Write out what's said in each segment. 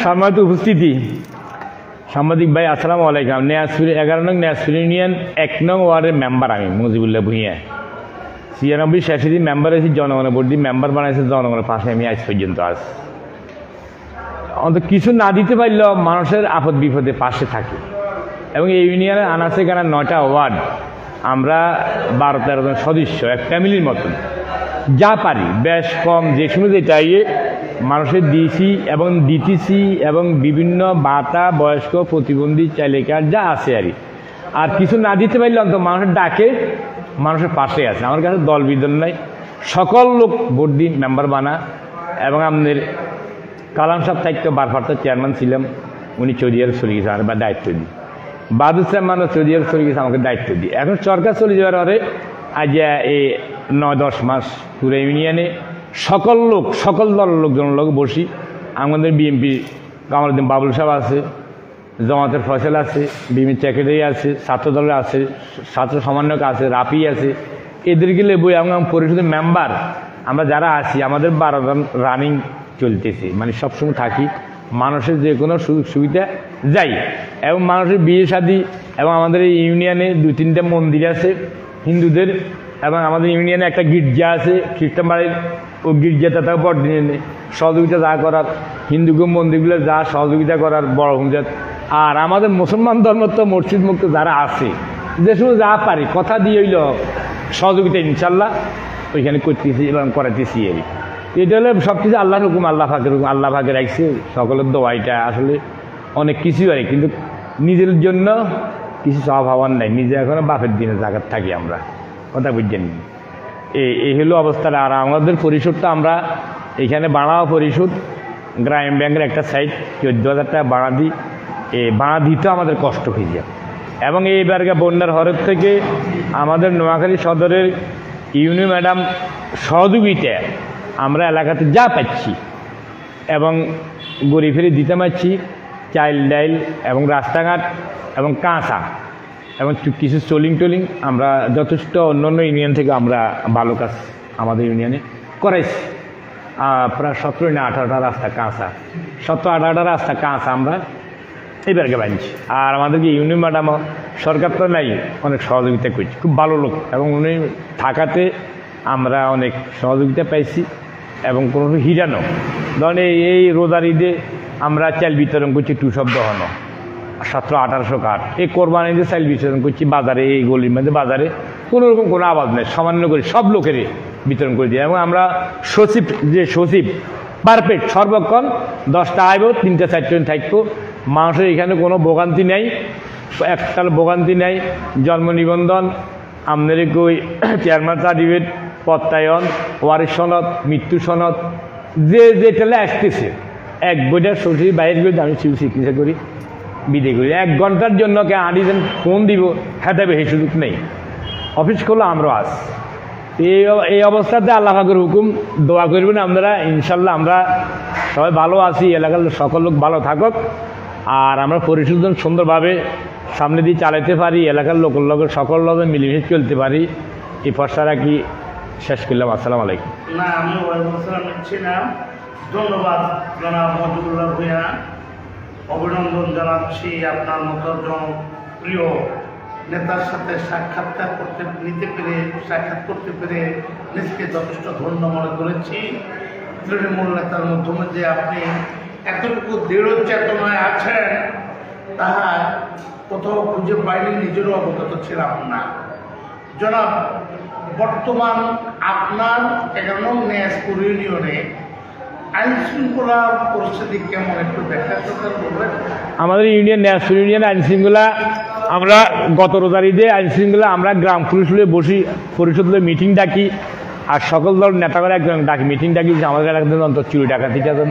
সম্মানিত উপস্থিতি, সাংবাদিক ভাই আসসালামু আলাইকুম। নেয়াজপুর 11 নং নেয়াজপুর ইউনিয়ন 1 নং ওয়ার্ডের মেম্বার আমি মুজিবুল্লাহ ভূঁইয়া। 96 মেম্বার আছি, জনগণের ভোট দিয়ে মেম্বার বানাইছে, জনগণের পাশে আমি আজ পর্যন্ত আছি। অন্তত কিছু না দিতে পারলেও মানুষের আপদ বিপদে পাশে থাকি। এবং এই ইউনিয়নে আনাচে কানা 9টা ওয়ার্ড, আমরা 12-13 জন সদস্য, এক ফ্যামিলির মতন। যা পারি বেশ কম যে সময় যেটা মানুষের দিয়েছি এবং দিতেছি, এবং বিভিন্ন ভাতা, বয়স্ক, প্রতিবন্ধী, চাইলেকার যা আছে আর কিছু না দিতে পারলে অন্তত মানুষের ডাকে মানুষের পাশে আছে। আমার কাছে দল বিদল নাই, সকল লোক ভোট দিন মেম্বার বানা। এবং আমাদের কালাম সাহেব থাকতো বারফার্ত চেয়ারম্যান ছিলাম, উনি চৌধুরী চলে গেছে আমার বা দায়িত্ব দিই। বাদুর সাহেব চৌধুরী চলে গেছে, আমাকে দায়িত্ব দিই। এখন সরকার চলে যাওয়ার পরে আজ এই 9-10 মাস পুরো ইউনিয়নে সকল দলের লোকজন বসি। আমাদের বিএনপি কামালউদ্দিন বাবুল সাহেব আছে, জামাতের ফয়সাল আছে, বিএনপি সেক্রেটারি আছে, ছাত্র দলের আছে, ছাত্র সমন্বয়ক আছে, রাফি আছে, এদেরকে বই এবং পরিষদের মেম্বার আমরা যারা আছি, আমাদের 12 জন রানিং চলতেছে, মানে সবসময় থাকি। মানুষের যে কোনো সুযোগ সুবিধা যাই, এবং মানুষের বিয়ে শাদী, এবং আমাদের এই ইউনিয়নে 2-3টা মন্দির আছে হিন্দুদের, এবং আমাদের ইউনিয়নে একটা গির্জা আছে খ্রিস্টান বাড়ির, ও গির্জাটা তাকে বড় দিনে সহযোগিতা যা করার, হিন্দুকে মন্দিরগুলো যা সহযোগিতা করার বড় হুমজাত। আর আমাদের মুসলমান ধর্ম তো মসজিদ মুক্ত যারা আছে, যে সময় যা পারি কথা দিয়ে হইল সহযোগিতা ইনশাল্লাহ ওইখানে করতেছি এবং করাতেছি। এটা হলে সব কিছু আল্লাহর হুকুম, আল্লাহ ফাঁকের হুকুম, আল্লাহ ফাঁকে রাখছে সকলের দোয়াইটা। আসলে অনেক কিছুই হয়, কিন্তু নিজের জন্য কিছু সব হওয়ার নাই। নিজে এখনো বাপের দিনে জায়গার থাকি আমরা, কথা বুঝছেন। এই হলো অবস্থাটা। আর আমাদের পরিশোধটা আমরা এখানে বাড়াও পরিশোধ, গ্রামীণ ব্যাংকের একটা সাইট 14,000 টাকা বাড়া দিই। বাড়া দিতেও আমাদের কষ্ট হয়ে যায়। এবং এইবারকে বন্যার হরের থেকে আমাদের নোয়াখালী সদরের ইউনিয়ন ম্যাডাম সহযোগিতা আমরা এলাকাতে যা পাচ্ছি এবং গড়ি ফিরে দিতে পারছি, চাইল ডাইল এবং রাস্তাঘাট এবং কাঁচা এবং কিছু টোলিং আমরা যথেষ্ট অন্য ইউনিয়ন থেকে আমরা ভালো কাজ আমাদের ইউনিয়নে করাইছি। প্রায় 17-18টা রাস্তা কাঁচা, 17-18টা রাস্তা কাঁচা আমরা এইবারকে বানিয়েছি। আর আমাদেরকে ইউনিয়ন ম্যাডামও সরকার তো নাই, অনেক সহযোগিতা করছি, খুব ভালো লোক। এবং উনি থাকাতে আমরা অনেক সহযোগিতা পাইছি। এবং কোনো হিরানো ধরেন এই রোজার ঈদে আমরা চাল বিতরণ করছি 2 শব্দ হনো 1700-1800 কাঠ। এই কোরবানি ঈদে চাল বিতরণ করছি বাজারে, এই গলির মধ্যে বাজারে কোনো রকম কোনো আওয়াজ নেই, সামান্য করে সব লোকেরই বিতরণ করে দিই। এবং আমরা সচিব পারফেক্ট, সর্বক্ষণ 10টা আইব, 3-4জন থাকবো। মানুষের এখানে কোনো ভোগান্তি নেই, একটা ভোগান্তি নেই। জন্ম নিবন্ধন, আমাদের কই চেয়ারম্যান সার্টিফিকেট, প্রত্যায়ন, ওয়ারিশ সনদ, মৃত্যু সনদ, যেটা আসতেছে এক বইটা সচিব বাইরে গিয়ে আমি চিকিৎসা করি, বিদে করি। 1 ঘন্টার জন্য কে আনিছেন ফোন দিব হেঁটাবে, সেই সুযোগ নেই। অফিস খোলা আমরা আস। এই অবস্থাতে আল্লাহ পাকের হুকুম, দোয়া করবেন আপনারা। ইনশাল্লাহ আমরা সবাই ভালো আছি, এলাকার সকল লোক ভালো থাকুক, আর আমরা পরিশোধন সুন্দরভাবে সামনে দিয়ে চালাতে পারি, এলাকার লোকের সকল লোকের মিলেমিশে চলতে পারি। এই ফর্সারা কি শেষ করলাম। আসসালামু আলাইকুম। না, আমি নিচ্ছি না। ধন্যবাদ জনাব মুজিবুল্লাহ ভূঁইয়া, অভিনন্দন জানাচ্ছি। আপনার মতো জনপ্রিয় নেতার সাথে সাক্ষাৎ করতে পেরে নিজেকে যথেষ্ট ধন্য মনে করেছি। তৃণমূল নেতার মাধ্যমে যে আপনি এতটুকু দৃঢ় চেতনায় আছেন, তাহা কোথাও খুঁজে পাইনি, নিজেরও অবগত ছিলাম না। জনাব, বর্তমান আপনার 11 নং নেয়াজপুর ইউনিয়নে আইন শৃঙ্খলা পরিস্থিতি কেমন, একটু ব্যাখ্যা করতে বলবেন? আমাদের ইউনিয়ন নেয়াজপুর ইউনিয়নে আইন শৃঙ্খলা, আমরা গত রোজার ঈদে আইন শৃঙ্খলা আমরা গ্রাম পুলিশ বসি, পরিষদ মিটিং ডাকি, আর সকল দল নেতা করে একজন ডাকি মিটিং ডাকি। আমাদের এলাকাতে অন্তত চুরি ডাকাতি যেন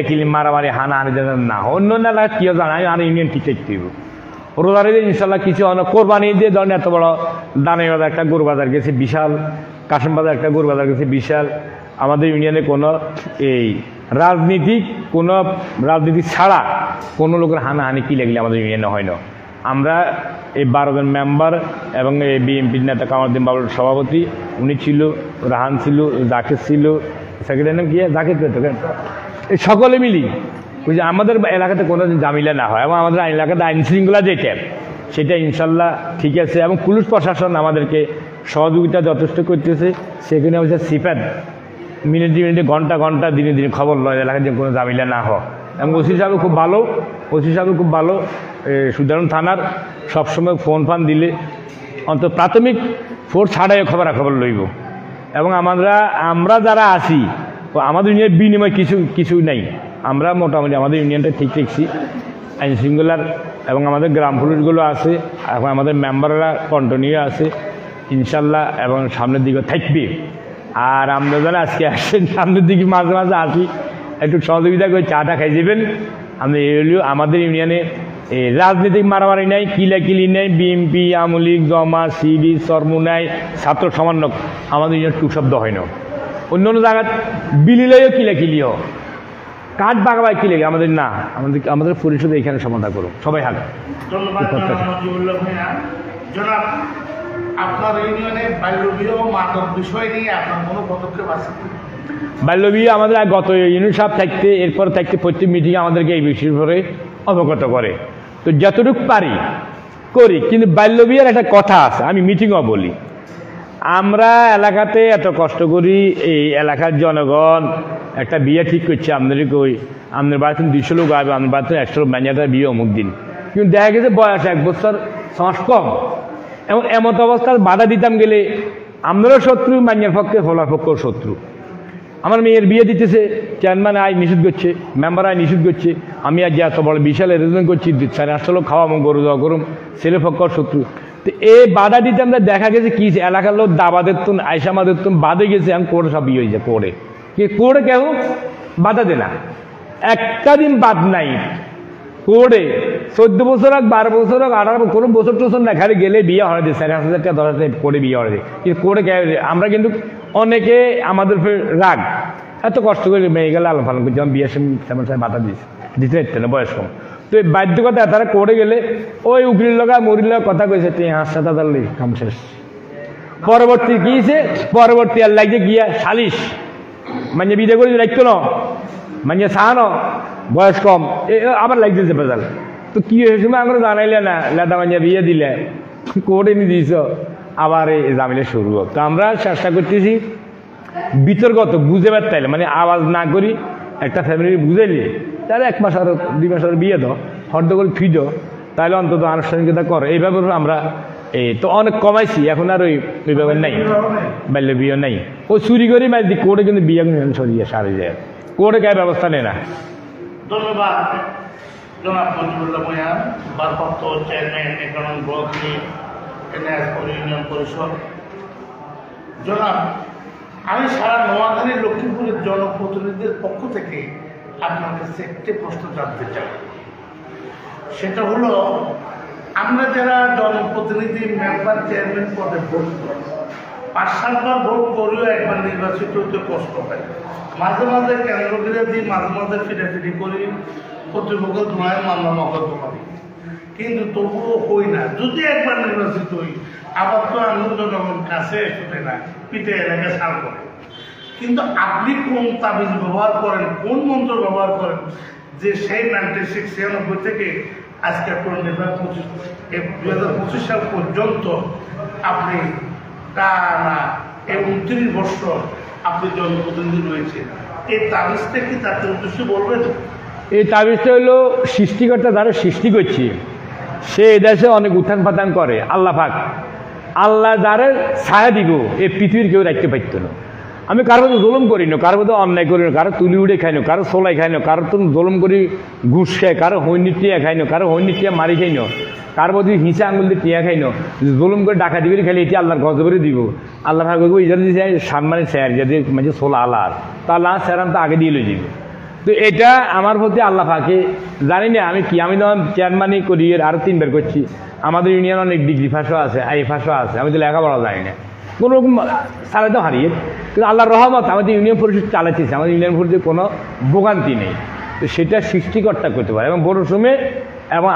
কিলি মারামারি হানাহানি যেন না, অন্য এলাকা কী জানাই আর ইউনিয়ন ঠিক থাকতে হইব। রোজার ঈদে ইনশাল্লাহ কিছু কোরবানি দিয়ে ধরেন এত বড় দানের বাজার একটা গরু বাজার গেছে বিশাল, কাশিম বাজার একটা গরু বাজার গেছে বিশাল। আমাদের ইউনিয়নে কোনো রাজনীতি ছাড়া কোনো লোকের হানাহানি কি লাগলে আমাদের ইউনিয়নে হয় না। আমরা এই 12 জন মেম্বার এবং এই বিএনপির নেতা কামালউদ্দিন বাবুল সভাপতি, উনি ছিল, রাহান ছিল, জাকের ছিল, সেক্রেটারি নাম কি জাকের, এই সকলে মিলি বুঝলি আমাদের এলাকাতে কোনো ঝামেলা না হয় এবং আমাদের এলাকাতে আইন শৃঙ্খলা যেটা সেটা ইনশাল্লাহ ঠিক আছে এবং পুলিশ প্রশাসন আমাদেরকে সহযোগিতা যথেষ্ট করতেছে। সেখানে হচ্ছে সিফাত মিনিটে মিনিটে ঘন্টা ঘন্টা দিনে দিনে খবর লয় এলাকায় যে কোনো ঝামেলা না হয় এবং ওসি সাহেব খুব ভালো, ওসি সাহেব খুব ভালো। সুদারুন থানার সবসময় ফোন ফান দিলে অন্তত প্রাথমিক ফোর্স ছাড়াই খবর লইব এবং আমরা যারা আছি আমাদের ইউনিয়নের বিনিময় কিছু নেই। আমরা মোটামুটি আমাদের ইউনিয়নটা ঠিক রেখেছি আইন শৃঙ্খলার এবং আমাদের গ্রাম পুলিশগুলো আছে এখন আমাদের মেম্বাররা কন্টিনিউ আছে ইনশাল্লাহ এবং সামনের দিকে থাকবে। আর আমরা যারা আজকে আসছেন সামনের দিকে মাঝে মাঝে আসি একটু সহযোগিতা করে চাটা খাই দেবেন। আমরা এগুলো আমাদের ইউনিয়নে রাজনৈতিক মারামারি নাই, কিলাকিলি নেই, বিএমপি আওয়ামী লীগ জমা সিডি চরমুনাই ছাত্র সমন্বয়ক আমাদের ইউনিয়ন টু শব্দ হয় না। অন্য অন্য জায়গায় বিলিলেও কিলাকিলিও কাঠ বাগাবাই কিলে আমাদের না, আমাদের পরিষদে এখানে সমাধান করুন সবাই হাল। ধন্যবাদ নজিবুল্লাহ ভাইয়া। জনাব, আপনার ইউনিয়নে বাল্যবিবাহ মাদক বিষয় নিয়ে আপনার কোনো পদক্ষেপ আছে? বাল্যবিবাহ আমাদের গত ইউনিয়ন সাহেব থাকতে এরপর থাকতে প্রত্যেক মিটিংয়ে আমাদেরকে এই বিষয়ের উপরে অবগত করে, তো যতটুকু পারি করি। কিন্তু বাল্যবিবাহের একটা কথা আছে, আমি মিটিংও বলি, আমরা এলাকাতে এত কষ্ট করি, এই এলাকার জনগণ একটা বিয়ে ঠিক করছে আপনাদের কই আপনার বাড়িতে 200 লোক আসবে, আপনার বাড়িতে 100 লোক ম্যানেজার বিয়ে অমুক দিন, কিন্তু দেখা গেছে বয়স 1 বছর শ্বাস কম। এবং এমত অবস্থায় বাধা দিতাম গেলে আপনারও শত্রু, ম্যানেজার পক্ষে ফলার পক্ষেও শত্রু। আমার মেয়ের বিয়ে দিতেছে, চেয়ারম্যান আয় নিষেধ করছে, মেম্বার আয় নিষেধ করছে, আমি আজ এত বড় বিশাল অ্যারেঞ্জমেন্ট করছি 850 লোক খাওয়াবো, গরু দেওয়া করুম, ছেলে পক্ষর শত্রু। তো এই বাধা দিতে আমরা দেখা গেছে কি এলাকার লোক দাবাদের তুন আয়সামাদের তুন বাদে গেছে, আমি কোর্টে সব বিয়ে হয়েছে কোর্টে কোর্টে কেউ বাধা দে না, একটা দিন বাদ নাই কোর্টে। 14 বছর হোক 12 বছর হোক 18 কোনো বছর টছর না, খালি গেলে বিয়ে হয় 5,000 টাকা 10,000 টাকা কোর্টে বিয়ে হয়। কিন্তু কোর্টে আমরা কিন্তু অনেকে আমাদের রাগ এত কষ্ট করে মেয়ে গেলে আলো পালন করছি, আমি বিয়ের তেমন সাহেব বাধা দিতে পারতেন না, বয়স কম। তো এই বাধ্যকতা তারা কোর্টে গেলে ওই উকিল লগা মরির লগা কথা কইছে, তুই হাসা দাদার কাম শেষ। পরবর্তী গিয়েছে, পরবর্তী আর লাগছে গিয়া সালিশ, মানে বিদে করে রাখতো না, মানে সাহানো বয়স কম আবার লাগতেছে বেজাল। তো কি হয়েছে আমরা জানাইলে না, লেদা মানে বিয়ে দিলে কোর্টে নিয়ে দিয়েছ, আবার এই জামিলে শুরু হোক। তো আমরা চেষ্টা করতেছি বিতর্কত বুঝে পারতাইলে, মানে আওয়াজ না করি একটা ফ্যামিলি বুঝাইলে তাহলে 1 মাস আর 2 মাস আর বিয়ে দাও, হর্দ করে ফি দাও, তাহলে অন্তত আনুষ্ঠানিকতা করো। এইভাবে আমরা তো অনেক কমাইছি, এখন আর ওইভাবে নাই, বাল্য বিয়ে নাই। ও চুরি করে মারি দিই কোর্টে, কিন্তু বিয়ে সরিয়ে সারে যায়, কোর্টে গায়ে ব্যবস্থা নেই না। ধন্যবাদ জনাব নজিবুল্লাহ ভাইয়া, ভারপ্রাপ্ত চেয়ারম্যান ইকোনমিক ব্লক ইউনিয়ন পরিষদ। জনাব, আমি সারা নোয়াখালী লক্ষ্মীপুরের জনপ্রতিনিধিদের পক্ষ থেকে আপনার কাছে একটি প্রশ্ন জানতে চাই। সেটা হলো, আমরা যারা জনপ্রতিনিধি মেম্বার চেয়ারম্যান পদে ভোট করি, 5 সাল ভোট করেও একবার নির্বাচিত হতে কষ্ট হয়, মাঝে মাঝে কেন্দ্রগিরে দিই, মাঝে মাঝে ফিরাফিরি করি, কর্তৃপক্ষ ধোঁয়ায় মামলা মকদ্দমা করি, কিন্তু তবুও হই না। যদি একবার নির্বাচিত হই, আবার তো আন্দোলন জনগণ কাছে ছুটে না, পিঠে এলাকা সার করে। কিন্তু আপনি কোন তাবিজ ব্যবহার করেন, কোন মন্ত্র ব্যবহার করেন যে সেই 96-96 থেকে আজকে 2025 সাল পর্যন্ত আপনি টানা এই 29 বছর আপনি জনপ্রতিনিধি রয়েছে, এই তাবিজটা কি তাকে উদ্দেশ্য বলবেন? এই তাবিজটা হলো সৃষ্টিকর্তা যারা সৃষ্টি করছে, সে এদেশে অনেক উত্থান পাতান করে, আল্লাহ পাক আল্লাহ যারা ছায়া দিব এই পৃথিবীর কেউ রাখতে পারত না। আমি কারো মধ্যে জুলুম করি না, কারো মধ্যে অন্যায় করি না, কারো তুলি উড়ে খাই না, কারো সোলাই খাই না, কারো তো জুলুম করি ঘুষ খাই, কারো হৈনির টিয়া খাই না, কারো হৈনির টিয়া মারি খাই না, কার মধ্যে হিঁচা আঙুল দিয়ে টিয়া খাই না, জুলুম করে ডাকাতি করে খাইলে এটি আল্লাহর গজবরে দিব। আল্লাহ ভাগ ইজার দিয়ে সম্মানে স্যার যদি মানে সোলা আল্লাহ, তা আল্লাহ স্যারাম তো আগে দিয়ে লই দিব। তো এটা আমার প্রতি আল্লাহ ফাঁকে জানি না, আমি তো চেয়ারম্যানই করি, আরও 3 বার করছি। আমাদের ইউনিয়ন অনেক ডিগ্রি ফাঁসও আছে, ফাঁসও আছে, আমি তো লেখাপড়া জানি না, কোনো রকম চালাতেও হারিয়ে। কিন্তু আল্লাহর রহমত আমাদের ইউনিয়ন পরিষদ চালাচ্ছি, আমাদের ইউনিয়ন পরিষদে কোনো ভোগান্তি নেই। তো সেটা সৃষ্টিকর্তা করতে পারে এবং বড় সময় এবং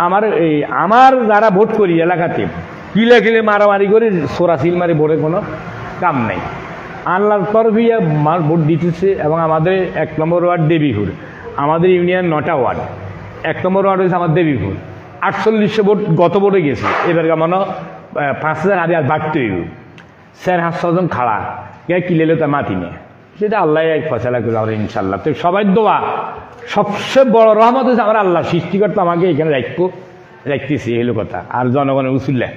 আমার যারা ভোট করি এলাকাতে কিলে মারামারি করে সোরাসিল মারি ভোটে কোনো কাম নাই। আল্লাহর তরফে ভোট দিতেছে এবং আমাদের 1 নম্বর ওয়ার্ড দেবীহুর, আমাদের ইউনিয়ন 9টা ওয়ার্ড। 1 নম্বর ওয়ার্ড হয়েছে আমার দেবীপুর, 4800 ভোট গত ভোটে গেছে, এবার কেমন 5000 হারে আর বাড়তে হইব। 4-500 খাড়া কিলেলে তা মাতি নেই, সেটা আল্লাহ এক ফসলা করে আমরা ইনশাল্লাহ। তো সবাই দোয়া, সবচেয়ে বড় রহমত হচ্ছে আমার আল্লাহ সৃষ্টিকর্তা আমাকে এখানে রাখতেছি, এই হলো কথা। আর জনগণের উসুল্লাহ